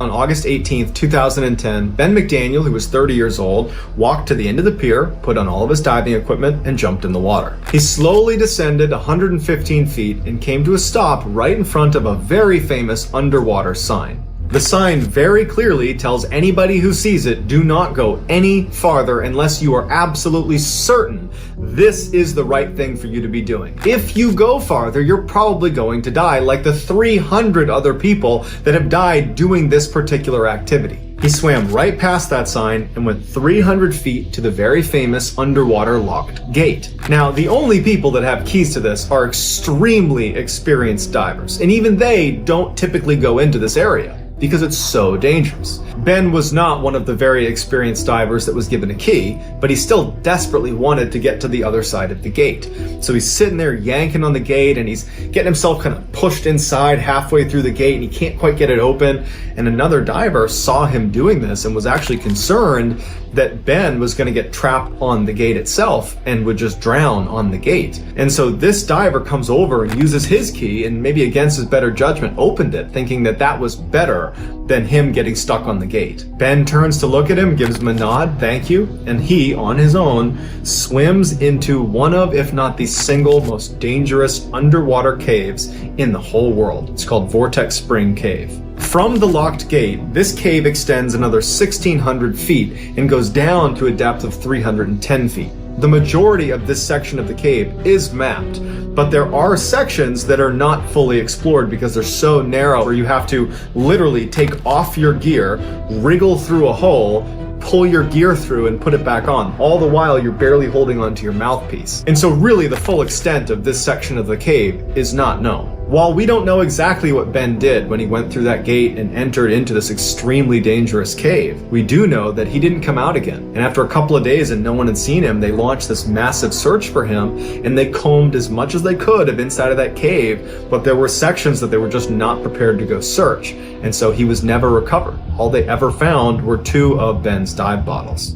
On August 18th, 2010, Ben McDaniel, who was 30 years old, walked to the end of the pier, put on all of his diving equipment, and jumped in the water. He slowly descended 115 feet and came to a stop right in front of a very famous underwater sign. The sign very clearly tells anybody who sees it, do not go any farther unless you are absolutely certain this is the right thing for you to be doing. If you go farther, you're probably going to die, like the 300 other people that have died doing this particular activity. He swam right past that sign and went 300 feet to the very famous underwater locked gate. Now, the only people that have keys to this are extremely experienced divers, and even they don't typically go into this area because it's so dangerous. Ben was not one of the very experienced divers that was given a key, but he still desperately wanted to get to the other side of the gate. So he's sitting there yanking on the gate, and he's getting himself kind of pushed inside halfway through the gate, and he can't quite get it open. And another diver saw him doing this and was actually concerned that Ben was going to get trapped on the gate itself and would just drown on the gate. And so this diver comes over and uses his key, and maybe against his better judgment opened it, thinking that that was better than him getting stuck on the gate. Ben turns to look at him, gives him a nod, thank you, and he, on his own, swims into one of, if not the single most dangerous underwater caves in the whole world. It's called Vortex Spring Cave. From the locked gate, this cave extends another 1,600 feet and goes down to a depth of 310 feet. The majority of this section of the cave is mapped, but there are sections that are not fully explored because they're so narrow where you have to literally take off your gear, wriggle through a hole, pull your gear through and put it back on. All the while you're barely holding onto your mouthpiece. And so really the full extent of this section of the cave is not known. While we don't know exactly what Ben did when he went through that gate and entered into this extremely dangerous cave, we do know that he didn't come out again. And after a couple of days and no one had seen him, they launched this massive search for him, and they combed as much as they could of inside of that cave, but there were sections that they were just not prepared to go search. And so he was never recovered. All they ever found were 2 of Ben's dive bottles.